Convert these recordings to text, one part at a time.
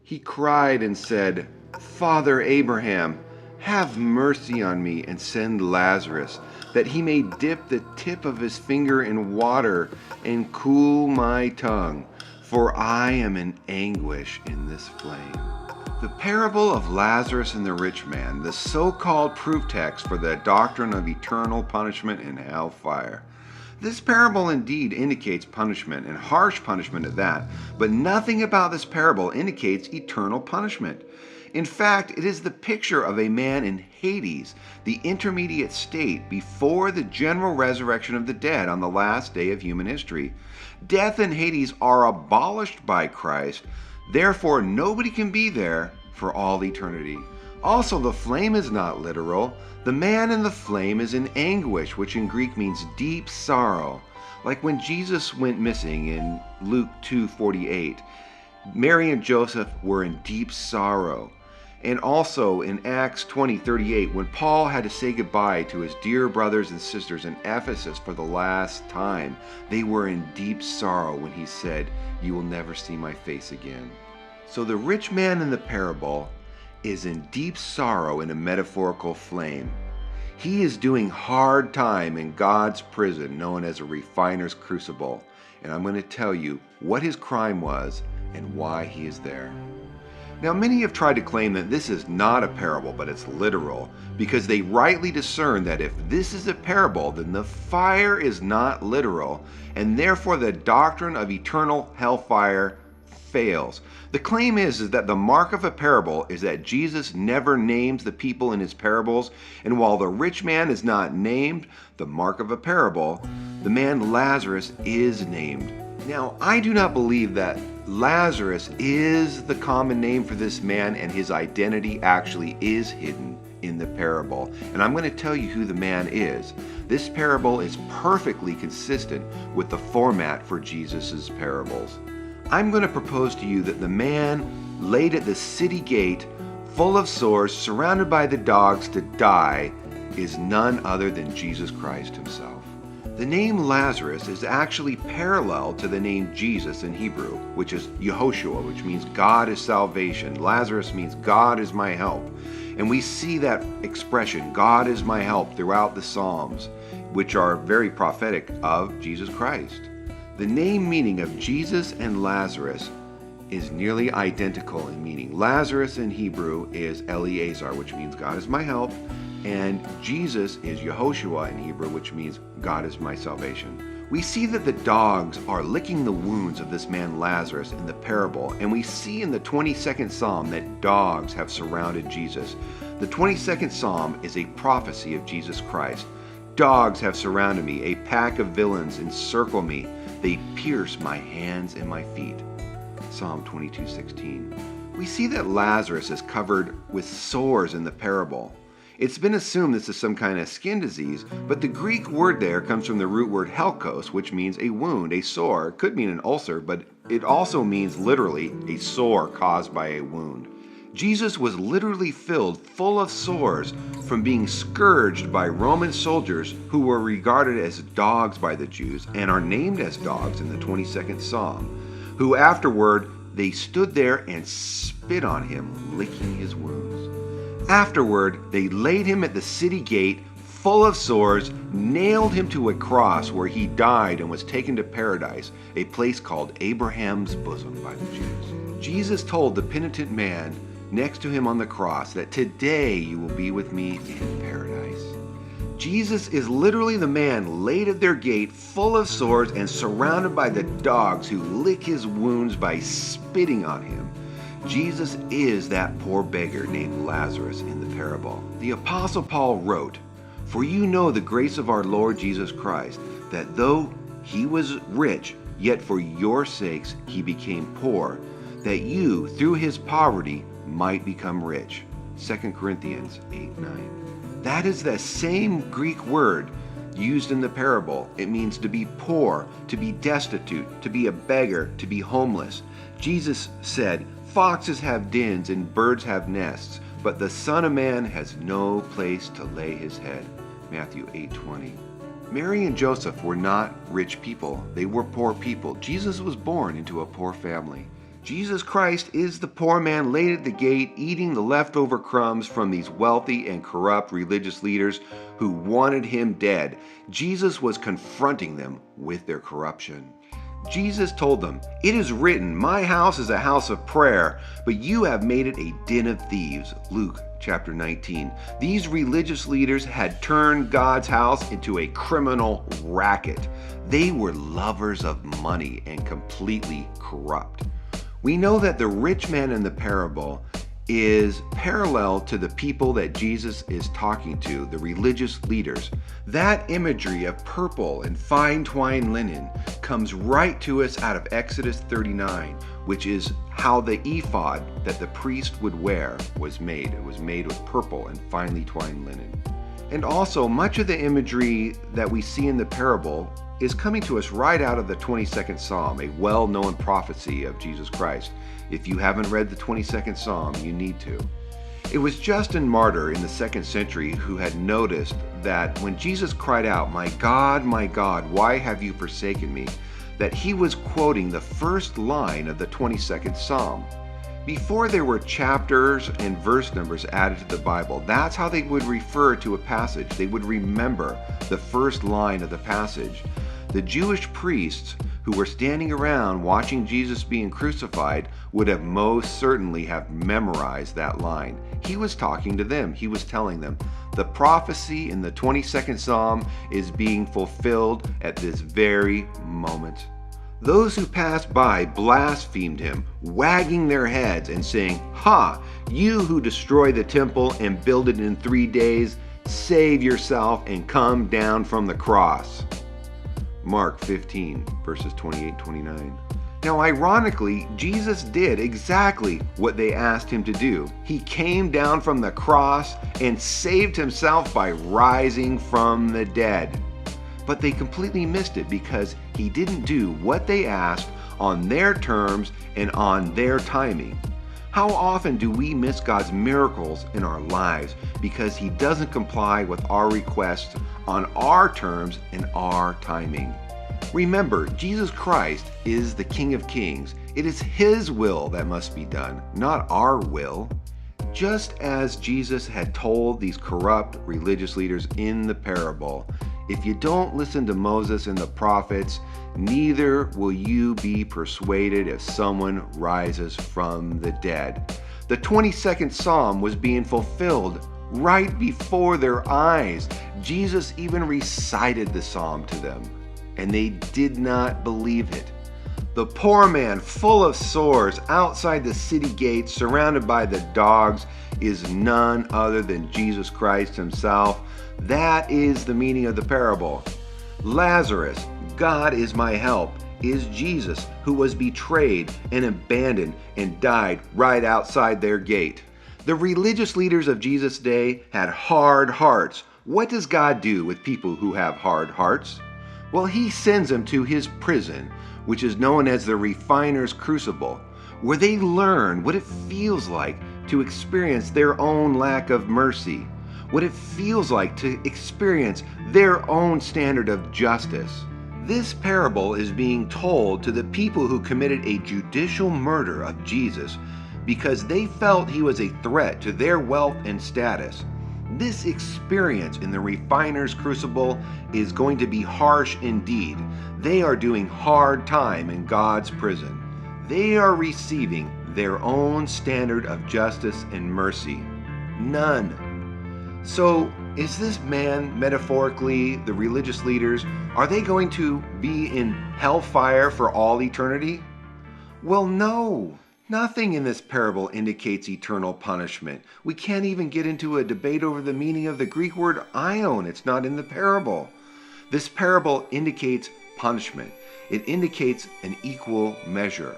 He cried and said, Father Abraham, have mercy on me and send Lazarus, that he may dip the tip of his finger in water and cool my tongue, for I am in anguish in this flame. The parable of Lazarus and the rich man, the so-called proof text for the doctrine of eternal punishment in hellfire. This parable indeed indicates punishment, and harsh punishment at that, but nothing about this parable indicates eternal punishment. In fact, it is the picture of a man in Hades, the intermediate state before the general resurrection of the dead on the last day of human history. Death and Hades are abolished by Christ, therefore nobody can be there for all eternity. Also, the flame is not literal. The man in the flame is in anguish, which in Greek means deep sorrow. Like when Jesus went missing in Luke 2:48, Mary and Joseph were in deep sorrow. And also in Acts 20:38, when Paul had to say goodbye to his dear brothers and sisters in Ephesus for the last time, they were in deep sorrow when he said, "You will never see my face again." So the rich man in the parable is in deep sorrow in a metaphorical flame. He is doing hard time in God's prison known as a refiner's crucible. And I'm going to tell you what his crime was and why he is there. Now, many have tried to claim that this is not a parable, but it's literal, because they rightly discern that if this is a parable, then the fire is not literal, and therefore the doctrine of eternal hellfire fails. The claim is that the mark of a parable is that Jesus never names the people in his parables, and while the rich man is not named, the mark of a parable, the man Lazarus is named. Now, I do not believe that Lazarus is the common name for this man and his identity actually is hidden in the parable. And I'm going to tell you who the man is. This parable is perfectly consistent with the format for Jesus' parables. I'm going to propose to you that the man laid at the city gate, full of sores, surrounded by the dogs to die, is none other than Jesus Christ himself. The name Lazarus is actually parallel to the name Jesus in Hebrew, which is Yehoshua, which means God is salvation. Lazarus means God is my help. And we see that expression, God is my help, throughout the Psalms, which are very prophetic of Jesus Christ. The name meaning of Jesus and Lazarus is nearly identical in meaning. Lazarus in Hebrew is Eleazar, which means God is my help, and Jesus is Yehoshua in Hebrew, which means God is my salvation. We see that the dogs are licking the wounds of this man Lazarus in the parable, and we see in the 22nd Psalm that dogs have surrounded Jesus. The 22nd Psalm is a prophecy of Jesus Christ. Dogs have surrounded me, a pack of villains encircle me. They pierce my hands and my feet. Psalm 22:16. We see that Lazarus is covered with sores in the parable. It's been assumed this is some kind of skin disease, but the Greek word there comes from the root word helkos, which means a wound, a sore. It could mean an ulcer, but it also means literally a sore caused by a wound. Jesus was literally filled full of sores from being scourged by Roman soldiers who were regarded as dogs by the Jews and are named as dogs in the 22nd Psalm, who afterward they stood there and spit on him, licking his wounds. Afterward, they laid him at the city gate, full of sores, nailed him to a cross where he died and was taken to paradise, a place called Abraham's bosom by the Jews. Jesus told the penitent man next to him on the cross that today you will be with me in paradise. Jesus is literally the man laid at their gate, full of sores and surrounded by the dogs who lick his wounds by spitting on him. Jesus is that poor beggar named Lazarus in the parable. The Apostle Paul wrote, "For you know the grace of our Lord Jesus Christ, that though he was rich, yet for your sakes he became poor, that you, through his poverty, might become rich." 2 Corinthians 8:9. That is the same Greek word used in the parable. It means to be poor, to be destitute, to be a beggar, to be homeless. Jesus said, "Foxes have dens and birds have nests, but the Son of Man has no place to lay his head." Matthew 8:20. Mary and Joseph were not rich people. They were poor people. Jesus was born into a poor family. Jesus Christ is the poor man laid at the gate, eating the leftover crumbs from these wealthy and corrupt religious leaders who wanted him dead. Jesus was confronting them with their corruption. Jesus told them, "It is written, my house is a house of prayer, but you have made it a den of thieves." Luke chapter 19. These religious leaders had turned God's house into a criminal racket. They were lovers of money and completely corrupt. We know that the rich man in the parable is parallel to the people that Jesus is talking to, the religious leaders. That imagery of purple and fine twined linen comes right to us out of Exodus 39, which is how the ephod that the priest would wear was made. It was made with purple and finely twined linen. And also, much of the imagery that we see in the parable is coming to us right out of the 22nd Psalm, a well-known prophecy of Jesus Christ. If you haven't read the 22nd Psalm, you need to. It was Justin Martyr in the 2nd century who had noticed that when Jesus cried out, my God, why have you forsaken me?" that he was quoting the first line of the 22nd Psalm. Before there were chapters and verse numbers added to the Bible, that's how they would refer to a passage. They would remember the first line of the passage. The Jewish priests who were standing around watching Jesus being crucified would have most certainly have memorized that line. He was talking to them. He was telling them, the prophecy in the 22nd Psalm is being fulfilled at this very moment. Those who passed by blasphemed him, wagging their heads and saying, "Ha! You who destroy the temple and build it in 3 days, save yourself and come down from the cross." Mark 15, verses 28-29. Now, ironically, Jesus did exactly what they asked him to do. He came down from the cross and saved himself by rising from the dead. But they completely missed it because he didn't do what they asked on their terms and on their timing. How often do we miss God's miracles in our lives because he doesn't comply with our requests on our terms and our timing? Remember, Jesus Christ is the King of Kings. It is his will that must be done, not our will. Just as Jesus had told these corrupt religious leaders in the parable, if you don't listen to Moses and the prophets, neither will you be persuaded if someone rises from the dead. The 22nd Psalm was being fulfilled right before their eyes. Jesus even recited the psalm to them, and they did not believe it. The poor man, full of sores, outside the city gates, surrounded by the dogs, is none other than Jesus Christ himself. That is the meaning of the parable. Lazarus, God is my help, is Jesus, who was betrayed and abandoned and died right outside their gate. The religious leaders of Jesus' day had hard hearts. What does God do with people who have hard hearts? Well, he sends them to his prison, which is known as the refiner's crucible, where they learn what it feels like to experience their own lack of mercy, what it feels like to experience their own standard of justice. This parable is being told to the people who committed a judicial murder of Jesus because they felt he was a threat to their wealth and status. This experience in the refiner's crucible is going to be harsh indeed. They are doing hard time in God's prison. They are receiving their own standard of justice and mercy. None. So, is this man, metaphorically, the religious leaders, are they going to be in hellfire for all eternity? Well, no. Nothing in this parable indicates eternal punishment. We can't even get into a debate over the meaning of the Greek word aion. It's not in the parable. This parable indicates punishment. It indicates an equal measure.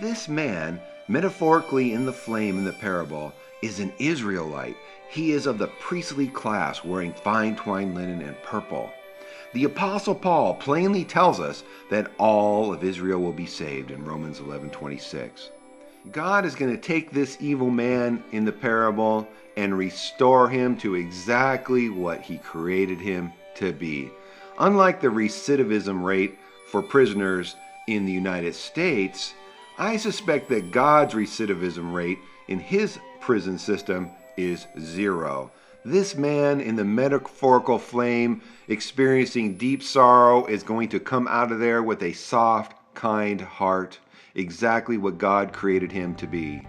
This man, metaphorically in the flame in the parable, is an Israelite. He is of the priestly class, wearing fine twined linen and purple. The Apostle Paul plainly tells us that all of Israel will be saved in Romans 11:26. God is going to take this evil man in the parable and restore him to exactly what he created him to be. Unlike the recidivism rate for prisoners in the United States, I suspect that God's recidivism rate in his prison system is 0. This man in the metaphorical flame experiencing deep sorrow is going to come out of there with a soft, kind heart, exactly what God created him to be.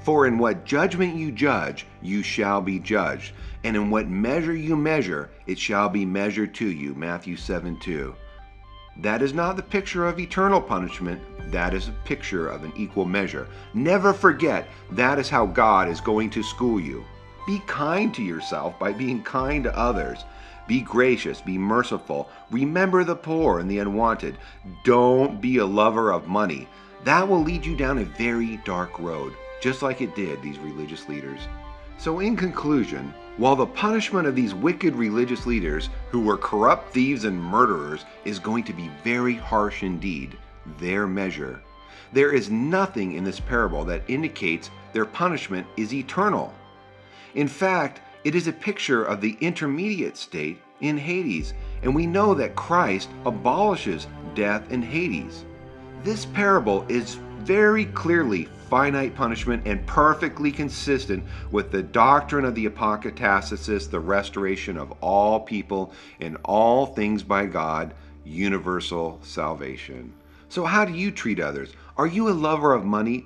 For in what judgment you judge, you shall be judged, and in what measure you measure, it shall be measured to you. Matthew 7:2. That is not the picture of eternal punishment. That is a picture of an equal measure. Never forget, that is how God is going to school you. Be kind to yourself by being kind to others. Be gracious, be merciful. Remember the poor and the unwanted. Don't be a lover of money. That will lead you down a very dark road, just like it did these religious leaders. So in conclusion, while the punishment of these wicked religious leaders who were corrupt thieves and murderers is going to be very harsh indeed, their measure, there is nothing in this parable that indicates their punishment is eternal. In fact, it is a picture of the intermediate state in Hades, and we know that Christ abolishes death in Hades. This parable is very clearly finite punishment and perfectly consistent with the doctrine of the apokatastasis, the restoration of all people and all things by God, universal salvation. So how do you treat others? Are you a lover of money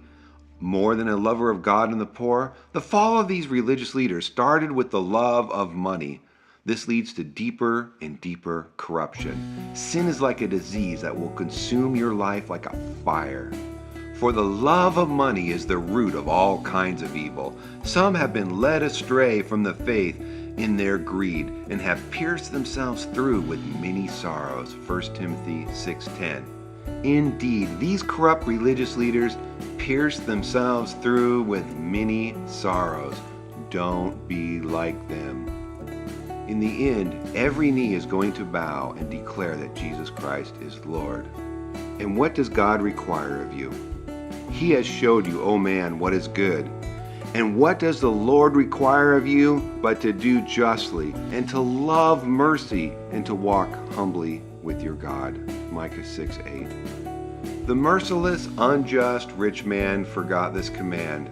more than a lover of God and the poor? The fall of these religious leaders started with the love of money. This leads to deeper and deeper corruption. Sin is like a disease that will consume your life like a fire. For the love of money is the root of all kinds of evil. Some have been led astray from the faith in their greed and have pierced themselves through with many sorrows. 1 Timothy 6:10. Indeed, these corrupt religious leaders pierced themselves through with many sorrows. Don't be like them. In the end, every knee is going to bow and declare that Jesus Christ is Lord. And what does God require of you? He has showed you, O man, what is good. And what does the Lord require of you but to do justly and to love mercy and to walk humbly with your God? Micah 6:8. The merciless, unjust rich man forgot this command.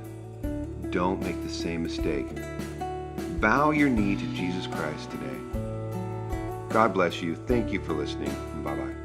Don't make the same mistake. Bow your knee to Jesus Christ today. God bless you. Thank you for listening. Bye-bye.